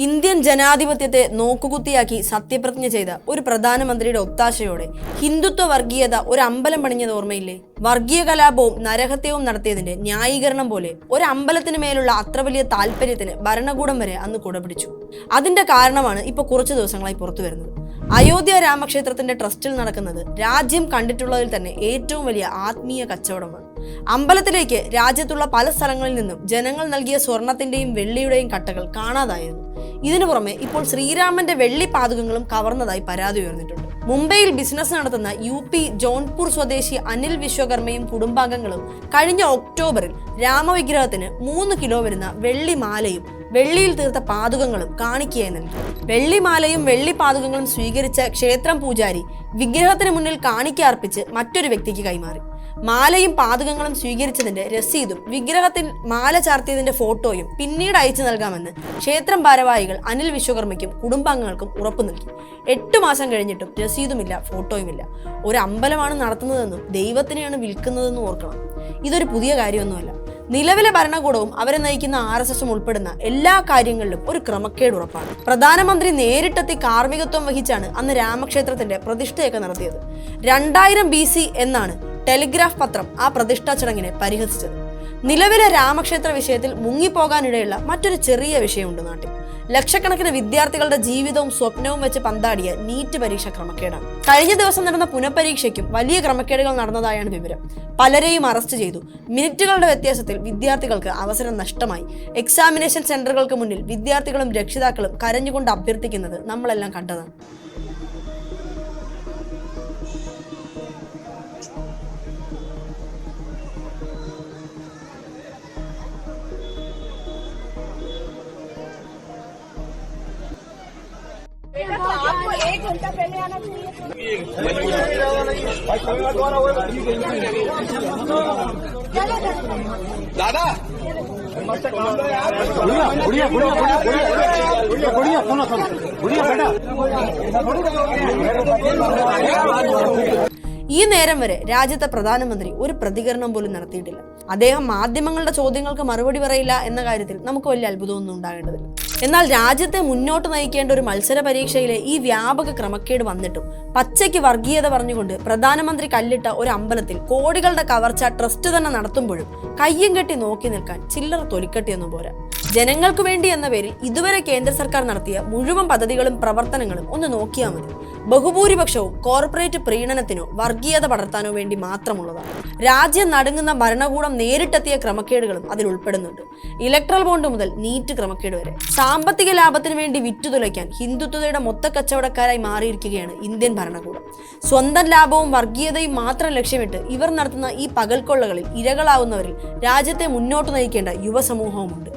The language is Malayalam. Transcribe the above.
ഇന്ത്യൻ ജനാധിപത്യത്തെ നോക്കുകുത്തിയാക്കി സത്യപ്രതിജ്ഞ ചെയ്ത ഒരു പ്രധാനമന്ത്രിയുടെ ഒത്താശയോടെ ഹിന്ദുത്വ വർഗീയത ഒരു അമ്പലം പണിഞ്ഞത് ഓർമ്മയില്ലേ? വർഗീയ കലാപവും നരഹത്യവും നടത്തിയതിന്റെ ന്യായീകരണം പോലെ ഒരു അമ്പലത്തിന് മേലുള്ള അത്ര വലിയ താല്പര്യത്തിന് ഭരണകൂടം വരെ അന്ന് കുടപിടിച്ചു. അതിന്റെ കാരണമാണ് ഇപ്പൊ കുറച്ചു ദിവസങ്ങളായി പുറത്തു വരുന്നത്. അയോധ്യ രാമക്ഷേത്രത്തിന്റെ ട്രസ്റ്റിൽ നടക്കുന്നത് രാജ്യം കണ്ടിട്ടുള്ളതിൽ തന്നെ ഏറ്റവും വലിയ ആത്മീയ കച്ചവടമാണ്. അമ്പലത്തിലേക്ക് രാജ്യത്തുള്ള പല സ്ഥലങ്ങളിൽ നിന്നും ജനങ്ങൾ നൽകിയ സ്വർണത്തിന്റെയും വെള്ളിയുടെയും കട്ടകൾ കാണാതായിരുന്നു. ഇതിനു പുറമെ ഇപ്പോൾ ശ്രീരാമന്റെ വെള്ളി പാദുകങ്ങളും കവർന്നതായി പരാതി ഉയർന്നിട്ടുണ്ട്. മുംബൈയിൽ ബിസിനസ് നടത്തുന്ന UP ജോൺപൂർ സ്വദേശി അനിൽ വിശ്വകർമ്മയും കുടുംബാംഗങ്ങളും കഴിഞ്ഞ ഒക്ടോബറിൽ രാമവിഗ്രഹത്തിന് 3 കിലോ വരുന്ന വെള്ളിമാലയും വെള്ളിയിൽ തീർത്ത പാദുകങ്ങളും കാണിക്കയായി നൽകി. വെള്ളിമാലയും വെള്ളി പാദുകങ്ങളും സ്വീകരിച്ച ക്ഷേത്രം പൂജാരി വിഗ്രഹത്തിന് മുന്നിൽ കാണിക്ക അർപ്പിച്ച് മറ്റൊരു വ്യക്തിക്ക് കൈമാറി. മാലയും പാദുകങ്ങളും സ്വീകരിച്ചതിന്റെ രസീതും വിഗ്രഹത്തിൽ മാല ചാർത്തിയതിന്റെ ഫോട്ടോയും പിന്നീട് അയച്ചു നൽകാമെന്ന് ക്ഷേത്രം ഭാരവാഹികൾ അനിൽ വിശ്വകർമ്മയ്ക്കും കുടുംബാംഗങ്ങൾക്കും ഉറപ്പു നൽകി. 8 മാസം കഴിഞ്ഞിട്ടും രസീതുമില്ല, ഫോട്ടോയുമില്ല. ഒരു അമ്പലമാണ് നടത്തുന്നതെന്നും ദൈവത്തിനെയാണ് വിൽക്കുന്നതെന്നും ഓർക്കണം. ഇതൊരു പുതിയ കാര്യമൊന്നുമല്ല. നിലവിലെ ഭരണകൂടവും അവരെ നയിക്കുന്ന RSSും ഉൾപ്പെടുന്ന എല്ലാ കാര്യങ്ങളിലും ഒരു ക്രമക്കേട് ഉറപ്പാണ്. പ്രധാനമന്ത്രി നേരിട്ടെത്തി കാർമ്മികത്വം വഹിച്ചാണ് അന്ന് രാമക്ഷേത്രത്തിന്റെ പ്രതിഷ്ഠയൊക്കെ നടത്തിയത്. 2000 BC എന്നാണ് ടെലിഗ്രാഫ് പത്രം ആ പ്രതിഷ്ഠാ ചടങ്ങിനെ പരിഹസിച്ചത്. നിലവിലെ രാമക്ഷേത്ര വിഷയത്തിൽ മുങ്ങിപ്പോകാനിടയുള്ള മറ്റൊരു ചെറിയ വിഷയമുണ്ട് നാട്ടിൽ. ലക്ഷക്കണക്കിന് വിദ്യാർത്ഥികളുടെ ജീവിതവും സ്വപ്നവും വെച്ച് പന്താടിയ നീറ്റ് പരീക്ഷ ക്രമക്കേടാണ്. കഴിഞ്ഞ ദിവസം നടന്ന പുനഃപരീക്ഷയ്ക്കും വലിയ ക്രമക്കേടുകൾ നടന്നതായാണ് വിവരം. പലരെയും അറസ്റ്റ് ചെയ്തു. മിനിറ്റുകളുടെ വ്യത്യാസത്തിൽ വിദ്യാർത്ഥികൾക്ക് അവസരം നഷ്ടമായി. എക്സാമിനേഷൻ സെന്ററുകൾക്ക് മുന്നിൽ വിദ്യാർത്ഥികളും രക്ഷിതാക്കളും കരഞ്ഞുകൊണ്ട് അഭ്യർത്ഥിക്കുന്നത് നമ്മളെല്ലാം കണ്ടതാണ്. आपको 1 घंटा पहले आना चाहिए। दादा बढ़िया बढ़िया बढ़िया बढ़िया बढ़िया बेटा। ഈ നേരം വരെ രാജ്യത്തെ പ്രധാനമന്ത്രി ഒരു പ്രതികരണം പോലും നടത്തിയിട്ടില്ല. അദ്ദേഹം മാധ്യമങ്ങളുടെ ചോദ്യങ്ങൾക്ക് മറുപടി പറയില്ല എന്ന കാര്യത്തിൽ നമുക്ക് വലിയ അത്ഭുതമൊന്നും ഉണ്ടാകേണ്ടതില്ല. എന്നാൽ രാജ്യത്തെ മുന്നോട്ട് നയിക്കേണ്ട ഒരു മത്സര പരീക്ഷയിലെ ഈ വ്യാപക ക്രമക്കേട് വന്നിട്ടും പച്ചയ്ക്ക് വർഗീയത പറഞ്ഞുകൊണ്ട് പ്രധാനമന്ത്രി കല്ലിട്ട ഒരു അമ്പലത്തിൽ കോടികളുടെ കവർച്ച ട്രസ്റ്റ് തന്നെ നടത്തുമ്പോഴും കയ്യും കെട്ടി നോക്കി നിൽക്കാൻ ചില്ലറ തൊലിക്കട്ടിയൊന്നും പോരാ. ജനങ്ങൾക്ക് വേണ്ടി എന്ന പേരിൽ ഇതുവരെ കേന്ദ്ര സർക്കാർ നടത്തിയ മുഴുവൻ പദ്ധതികളും പ്രവർത്തനങ്ങളും ഒന്ന് നോക്കിയാൽ മതി. ബഹുഭൂരിപക്ഷവും കോർപ്പറേറ്റ് പ്രീണനത്തിനോ വർഗീയത പടർത്താനോ വേണ്ടി മാത്രമുള്ളതാണ്. രാജ്യം നടുങ്ങുന്ന ഭരണകൂടം നേരിട്ടെത്തിയ ക്രമക്കേടുകളും അതിൽ ഉൾപ്പെടുന്നുണ്ട്. ഇലക്ട്രൽ ബോണ്ട് മുതൽ നീറ്റ് ക്രമക്കേട് വരെ സാമ്പത്തിക ലാഭത്തിന് വേണ്ടി വിറ്റുതുലയ്ക്കാൻ ഹിന്ദുത്വയുടെ മൊത്ത കച്ചവടക്കാരായി മാറിയിരിക്കുകയാണ് ഇന്ത്യൻ ഭരണകൂടം. സ്വന്തം ലാഭവും വർഗീയതയും മാത്രം ലക്ഷ്യമിട്ട് ഇവർ നടത്തുന്ന ഈ പകൽക്കൊള്ളകളിൽ ഇരകളാവുന്നവരിൽ രാജ്യത്തെ മുന്നോട്ട് നയിക്കേണ്ട യുവസമൂഹവുമുണ്ട്.